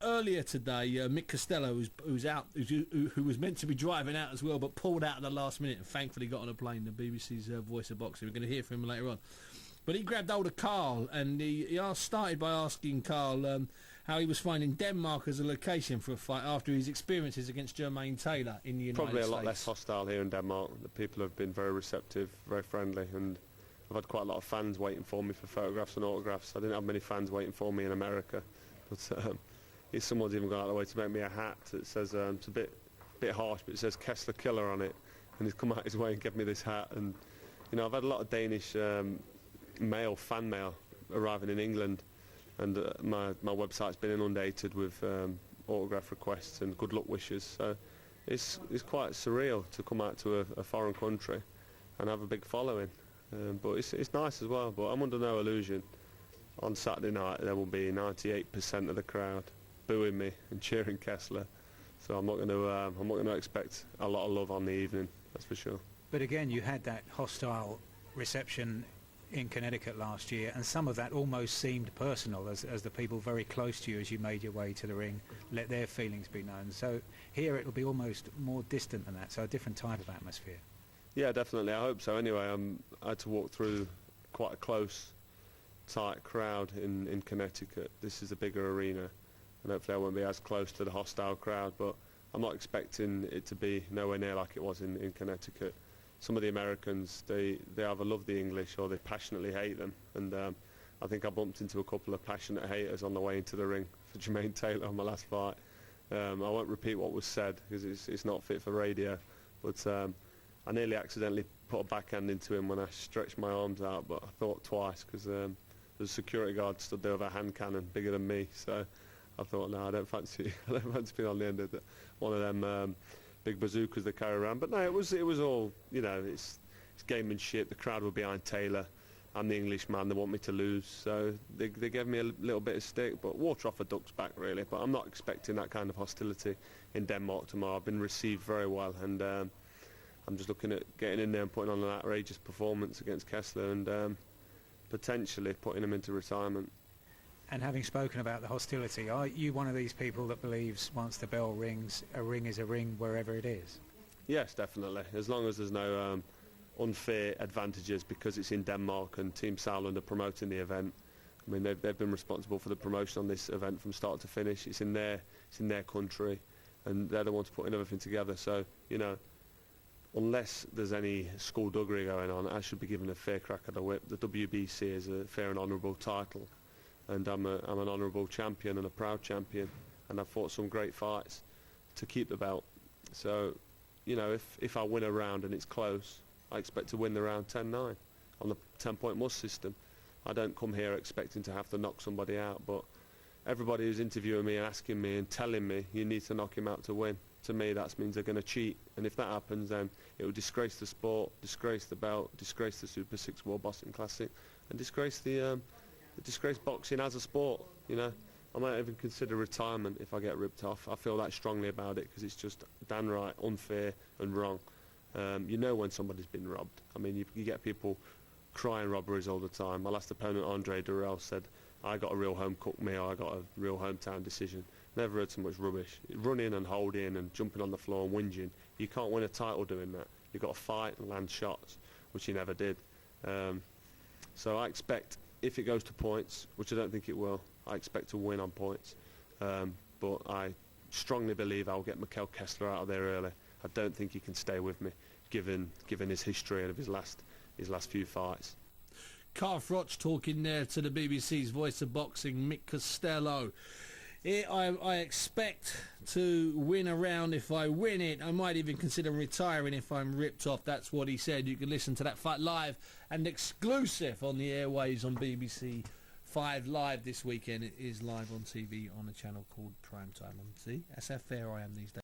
earlier today, Mick Costello, who was meant to be driving out as well, but pulled out at the last minute and thankfully got on a plane. The BBC's voice of boxing. We're going to hear from him later on. But he grabbed hold of Carl, and he started by asking Carl how he was finding Denmark as a location for a fight after his experiences against Jermaine Taylor in the United States. Probably a lot less hostile here in Denmark. The people have been very receptive, very friendly, and I've had quite a lot of fans waiting for me for photographs and autographs. I didn't have many fans waiting for me in America, but someone's even gone out of the way to make me a hat that says, it's a bit harsh, but it says Kessler Killer on it, and he's come out his way and given me this hat. And I've had a lot of Danish fan mail arriving in England, and my website's been inundated with autograph requests and good luck wishes. So it's quite surreal to come out to a foreign country and have a big following. But it's nice as well. But I'm under no illusion. On Saturday night there will be 98% of the crowd booing me and cheering Kessler. So I'm not going to expect a lot of love on the evening. That's for sure. But again, you had that hostile reception in Connecticut last year, and some of that almost seemed personal as the people very close to you as you made your way to the ring let their feelings be known. So here it'll be almost more distant than that, so a different type of atmosphere. Yeah, definitely. I hope so. Anyway, I had to walk through quite a close, tight crowd in Connecticut. This is a bigger arena, and hopefully I won't be as close to the hostile crowd, but I'm not expecting it to be nowhere near like it was in Connecticut. Some of the Americans, they either love the English or they passionately hate them, and I think I bumped into a couple of passionate haters on the way into the ring for Jermaine Taylor on my last fight. I won't repeat what was said because it's not fit for radio, but I nearly accidentally put a backhand into him when I stretched my arms out, but I thought twice because the security guard stood there with a hand cannon bigger than me, so I thought, no, I don't fancy being on the end of one of them big bazookas they carry around. But no, it was all, it's gamemanship. The crowd were behind Taylor. I'm the Englishman. They want me to lose, so they gave me a little bit of stick. But water off a duck's back, really. But I'm not expecting that kind of hostility in Denmark tomorrow. I've been received very well, and I'm just looking at getting in there and putting on an outrageous performance against Kessler and potentially putting him into retirement. And having spoken about the hostility, are you one of these people that believes once the bell rings, a ring is a ring wherever it is? Yes, definitely. As long as there's no unfair advantages because it's in Denmark and Team Sauerland are promoting the event. I mean, they've been responsible for the promotion on this event from start to finish. It's in their country, and they're the ones putting everything together. So, unless there's any skullduggery going on, I should be given a fair crack at the whip. The WBC is a fair and honourable title, and I'm an honourable champion and a proud champion, and I've fought some great fights to keep the belt. So, if I win a round and it's close, I expect to win the round 10-9 on the 10-point must system. I don't come here expecting to have to knock somebody out, but everybody who's interviewing me and asking me and telling me you need to knock him out to win, to me that means they're going to cheat, and if that happens then it will disgrace the sport, disgrace the belt, disgrace the Super 6 World Boxing Classic, and disgrace disgrace boxing as a sport. I might even consider retirement if I get ripped off. I feel that strongly about it because it's just downright unfair and wrong. When somebody's been robbed. I mean, you get people crying robberies all the time. My last opponent, Andre Durrell, said, I got a real home-cooked meal, I got a real hometown decision. Never heard so much rubbish. Running and holding and jumping on the floor and whinging. You can't win a title doing that. You've got to fight and land shots, which he never did. So I expect, if it goes to points, which I don't think it will, I expect to win on points. But I strongly believe I'll get Mikkel Kessler out of there early. I don't think he can stay with me, given his history of his last few fights. Carl Froch talking there to the BBC's Voice of Boxing, Mick Costello. I expect to win a round. If I win it, I might even consider retiring if I'm ripped off. That's what he said. You can listen to that fight live and exclusive on the airwaves on BBC 5 Live this weekend. It is live on TV on a channel called Primetime on See, that's how fair I am these days.